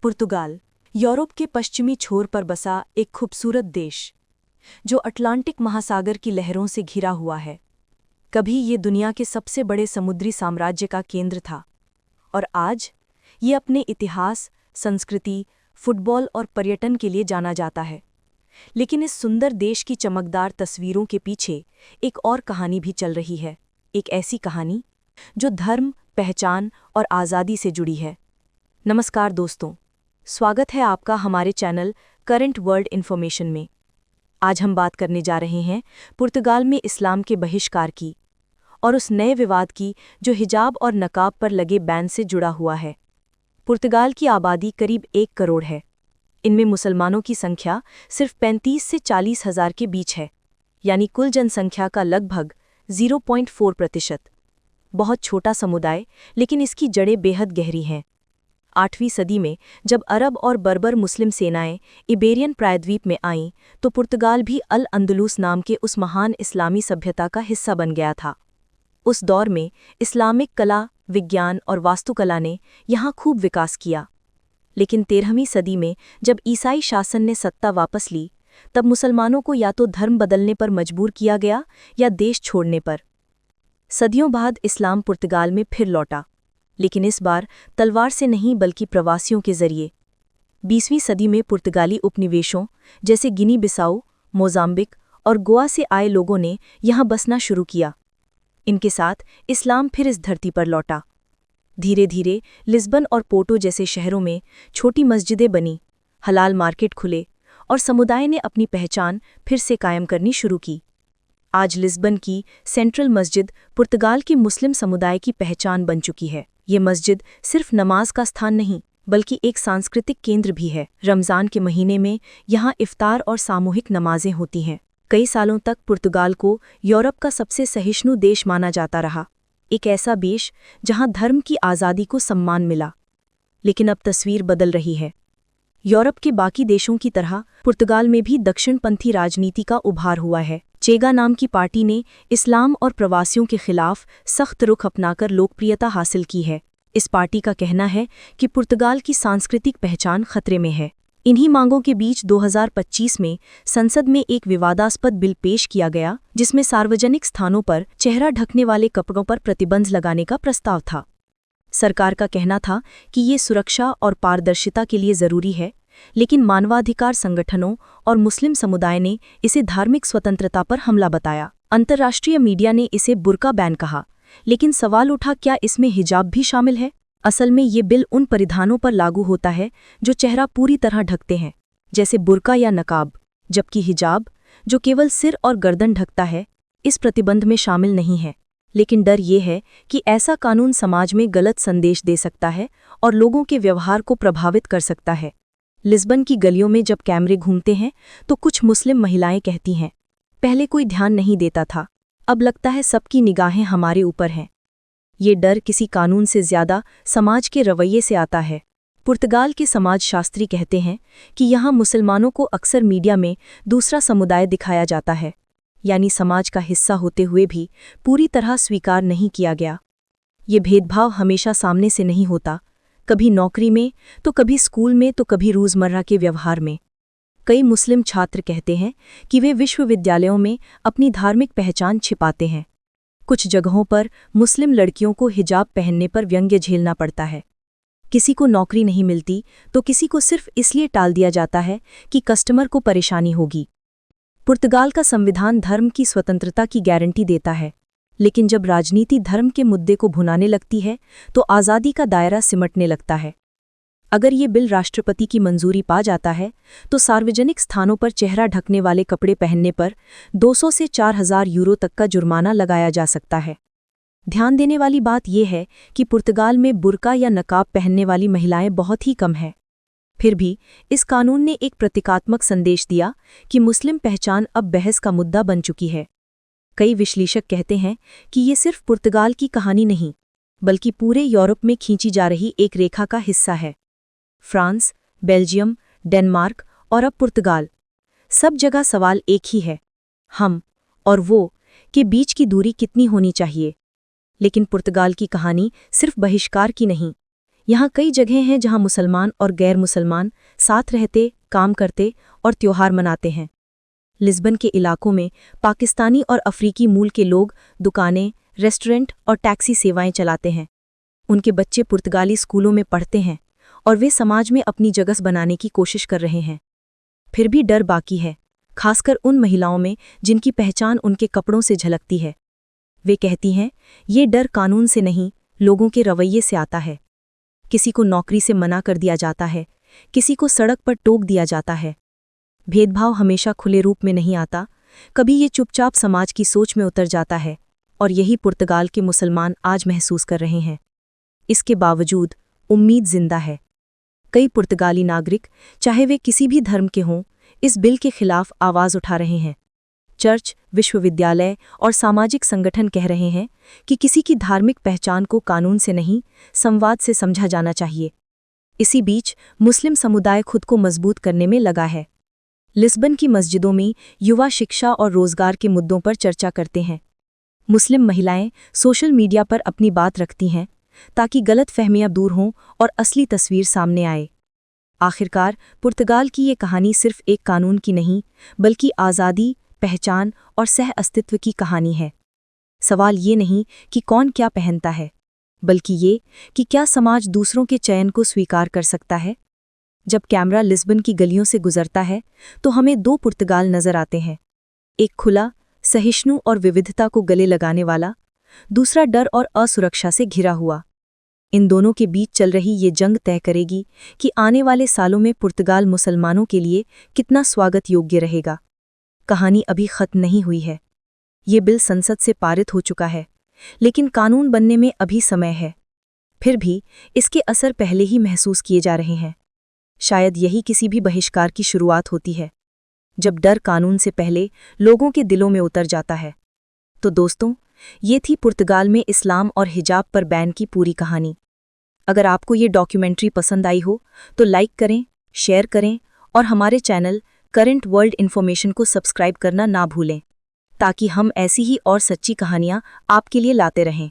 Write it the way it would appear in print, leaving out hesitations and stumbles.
पुर्तगाल Europe के पश्चिमी छोर पर बसा एक खूबसूरत देश जो अटलांटिक महासागर की लहरों से घिरा हुआ है। कभी ये दुनिया के सबसे बड़े समुद्री साम्राज्य का केंद्र था और आज ये अपने इतिहास, संस्कृति, फुटबॉल और पर्यटन के लिए जाना जाता है। लेकिन इस सुंदर देश की चमकदार तस्वीरों के पीछे एक और कहानी भी चल रही है, एक ऐसी कहानी जो धर्म, पहचान और आज़ादी से जुड़ी है। नमस्कार दोस्तों, स्वागत है आपका हमारे चैनल करंट वर्ल्ड इन्फॉर्मेशन में। आज हम बात करने जा रहे हैं पुर्तगाल में इस्लाम के बहिष्कार की और उस नए विवाद की जो हिजाब और नकाब पर लगे बैन से जुड़ा हुआ है। पुर्तगाल की आबादी करीब 1 करोड़ है। इनमें मुसलमानों की संख्या सिर्फ 35 से 40 हज़ार के बीच है, यानी कुल जनसंख्या का लगभग 0.4%। बहुत छोटा समुदाय, लेकिन इसकी जड़ें बेहद गहरी हैं। 8वीं सदी में जब अरब और बर्बर मुस्लिम सेनाएं इबेरियन प्रायद्वीप में आईं, तो पुर्तगाल भी अल अंदलूस नाम के उस महान इस्लामी सभ्यता का हिस्सा बन गया था। उस दौर में इस्लामिक कला, विज्ञान और वास्तुकला ने यहाँ खूब विकास किया। लेकिन 13वीं सदी में जब ईसाई शासन ने सत्ता वापस ली, तब मुसलमानों को या तो धर्म बदलने पर मजबूर किया गया या देश छोड़ने पर। सदियों बाद इस्लाम पुर्तगाल में फिर लौटा, लेकिन इस बार तलवार से नहीं बल्कि प्रवासियों के जरिए। 20वीं सदी में पुर्तगाली उपनिवेशों जैसे गिनी बिसाऊ, मोजाम्बिक और गोवा से आए लोगों ने यहाँ बसना शुरू किया। इनके साथ इस्लाम फिर इस धरती पर लौटा। धीरे धीरे लिस्बन और पोर्टो जैसे शहरों में छोटी मस्जिदें बनी, हलाल मार्केट खुले और समुदाय ने अपनी पहचान फिर से कायम करनी शुरू की। आज लिस्बन की सेंट्रल मस्जिद पुर्तगाल के मुस्लिम समुदाय की पहचान बन चुकी है। ये मस्जिद सिर्फ नमाज का स्थान नहीं, बल्कि एक सांस्कृतिक केंद्र भी है। रमज़ान के महीने में यहाँ इफ्तार और सामूहिक नमाजें होती हैं। कई सालों तक पुर्तगाल को यूरोप का सबसे सहिष्णु देश माना जाता रहा, एक ऐसा देश जहाँ धर्म की आज़ादी को सम्मान मिला। लेकिन अब तस्वीर बदल रही है। यूरोप के बाकी देशों की तरह पुर्तगाल में भी दक्षिणपंथी राजनीति का उभार हुआ है। चेगा नाम की पार्टी ने इस्लाम और प्रवासियों के खिलाफ सख्त रुख अपनाकर लोकप्रियता हासिल की है। इस पार्टी का कहना है कि पुर्तगाल की सांस्कृतिक पहचान खतरे में है। इन्हीं मांगों के बीच 2025 में संसद में एक विवादास्पद बिल पेश किया गया, जिसमें सार्वजनिक स्थानों पर चेहरा ढकने वाले कपड़ों पर प्रतिबंध लगाने का प्रस्ताव था। सरकार का कहना था कि ये सुरक्षा और पारदर्शिता के लिए जरूरी है, लेकिन मानवाधिकार संगठनों और मुस्लिम समुदाय ने इसे धार्मिक स्वतंत्रता पर हमला बताया। अंतर्राष्ट्रीय मीडिया ने इसे बुर्का बैन कहा, लेकिन सवाल उठा, क्या इसमें हिजाब भी शामिल है? असल में ये बिल उन परिधानों पर लागू होता है जो चेहरा पूरी तरह ढकते हैं, जैसे बुर्का या नकाब, जबकि हिजाब, जो केवल सिर और गर्दन ढकता है, इस प्रतिबंध में शामिल नहीं है। लेकिन डर ये है कि ऐसा कानून समाज में गलत संदेश दे सकता है और लोगों के व्यवहार को प्रभावित कर सकता है। लिस्बन की गलियों में जब कैमरे घूमते हैं तो कुछ मुस्लिम महिलाएं कहती हैं, पहले कोई ध्यान नहीं देता था, अब लगता है सबकी निगाहें हमारे ऊपर हैं। ये डर किसी कानून से ज्यादा समाज के रवैये से आता है। पुर्तगाल के समाजशास्त्री कहते हैं कि यहाँ मुसलमानों को अक्सर मीडिया में दूसरा समुदाय दिखाया जाता है, यानी समाज का हिस्सा होते हुए भी पूरी तरह स्वीकार नहीं किया गया। ये भेदभाव हमेशा सामने से नहीं होता, कभी नौकरी में, तो कभी स्कूल में, तो कभी रोज़मर्रा के व्यवहार में। कई मुस्लिम छात्र कहते हैं कि वे विश्वविद्यालयों में अपनी धार्मिक पहचान छिपाते हैं। कुछ जगहों पर मुस्लिम लड़कियों को हिजाब पहनने पर व्यंग्य झेलना पड़ता है। किसी को नौकरी नहीं मिलती तो किसी को सिर्फ इसलिए टाल दिया जाता है कि कस्टमर को परेशानी होगी। पुर्तगाल का संविधान धर्म की स्वतंत्रता की गारंटी देता है, लेकिन जब राजनीति धर्म के मुद्दे को भुनाने लगती है तो आज़ादी का दायरा सिमटने लगता है। अगर ये बिल राष्ट्रपति की मंजूरी पा जाता है तो सार्वजनिक स्थानों पर चेहरा ढकने वाले कपड़े पहनने पर 200 से 4000 यूरो तक का जुर्माना लगाया जा सकता है। ध्यान देने वाली बात यह है कि पुर्तगाल में बुर्का या नकाब पहनने वाली महिलाएं बहुत ही कम हैं। फिर भी इस कानून ने एक प्रतीकात्मक संदेश दिया कि मुस्लिम पहचान अब बहस का मुद्दा बन चुकी है। कई विश्लेषक कहते हैं कि ये सिर्फ पुर्तगाल की कहानी नहीं, बल्कि पूरे यूरोप में खींची जा रही एक रेखा का हिस्सा है। फ्रांस, बेल्जियम, डेनमार्क और अब पुर्तगाल, सब जगह सवाल एक ही है, हम और वो के बीच की दूरी कितनी होनी चाहिए। लेकिन पुर्तगाल की कहानी सिर्फ बहिष्कार की नहीं, यहाँ कई जगह हैं जहाँ मुसलमान और गैर मुसलमान साथ रहते, काम करते और त्योहार मनाते हैं। लिस्बन के इलाकों में पाकिस्तानी और अफ्रीकी मूल के लोग दुकानें, रेस्टोरेंट और टैक्सी सेवाएं चलाते हैं। उनके बच्चे पुर्तगाली स्कूलों में पढ़ते हैं और वे समाज में अपनी जगह बनाने की कोशिश कर रहे हैं। फिर भी डर बाकी है, खासकर उन महिलाओं में जिनकी पहचान उनके कपड़ों से झलकती है। वे कहती हैं, ये डर कानून से नहीं, लोगों के रवैये से आता है। किसी को नौकरी से मना कर दिया जाता है, किसी को सड़क पर टोक दिया जाता है। भेदभाव हमेशा खुले रूप में नहीं आता, कभी ये चुपचाप समाज की सोच में उतर जाता है, और यही पुर्तगाल के मुसलमान आज महसूस कर रहे हैं। इसके बावजूद उम्मीद जिंदा है। कई पुर्तगाली नागरिक, चाहे वे किसी भी धर्म के हों, इस बिल के खिलाफ आवाज़ उठा रहे हैं। चर्च, विश्वविद्यालय और सामाजिक संगठन कह रहे हैं कि किसी की धार्मिक पहचान को कानून से नहीं, संवाद से समझा जाना चाहिए। इसी बीच मुस्लिम समुदाय खुद को मजबूत करने में लगा है। लिस्बन की मस्जिदों में युवा शिक्षा और रोजगार के मुद्दों पर चर्चा करते हैं। मुस्लिम महिलाएं सोशल मीडिया पर अपनी बात रखती हैं ताकि गलत फहमियां दूर हों और असली तस्वीर सामने आए। आखिरकार पुर्तगाल की ये कहानी सिर्फ एक कानून की नहीं, बल्कि आज़ादी, पहचान और सह अस्तित्व की कहानी है। सवाल ये नहीं कि कौन क्या पहनता है, बल्कि ये कि क्या समाज दूसरों के चयन को स्वीकार कर सकता है। जब कैमरा लिस्बन की गलियों से गुजरता है तो हमें दो पुर्तगाल नजर आते हैं, एक खुला, सहिष्णु और विविधता को गले लगाने वाला, दूसरा डर और असुरक्षा से घिरा हुआ। इन दोनों के बीच चल रही ये जंग तय करेगी कि आने वाले सालों में पुर्तगाल मुसलमानों के लिए कितना स्वागत योग्य रहेगा। कहानी अभी खत्म नहीं हुई है। ये बिल संसद से पारित हो चुका है, लेकिन कानून बनने में अभी समय है। फिर भी इसके असर पहले ही महसूस किए जा रहे हैं। शायद यही किसी भी बहिष्कार की शुरुआत होती है, जब डर कानून से पहले लोगों के दिलों में उतर जाता है। तो दोस्तों, ये थी पुर्तगाल में इस्लाम और हिजाब पर बैन की पूरी कहानी। अगर आपको ये डॉक्यूमेंट्री पसंद आई हो तो लाइक करें, शेयर करें और हमारे चैनल करंट वर्ल्ड इन्फॉर्मेशन को सब्सक्राइब करना ना भूलें, ताकि हम ऐसी ही और सच्ची कहानियां आपके लिए लाते रहें।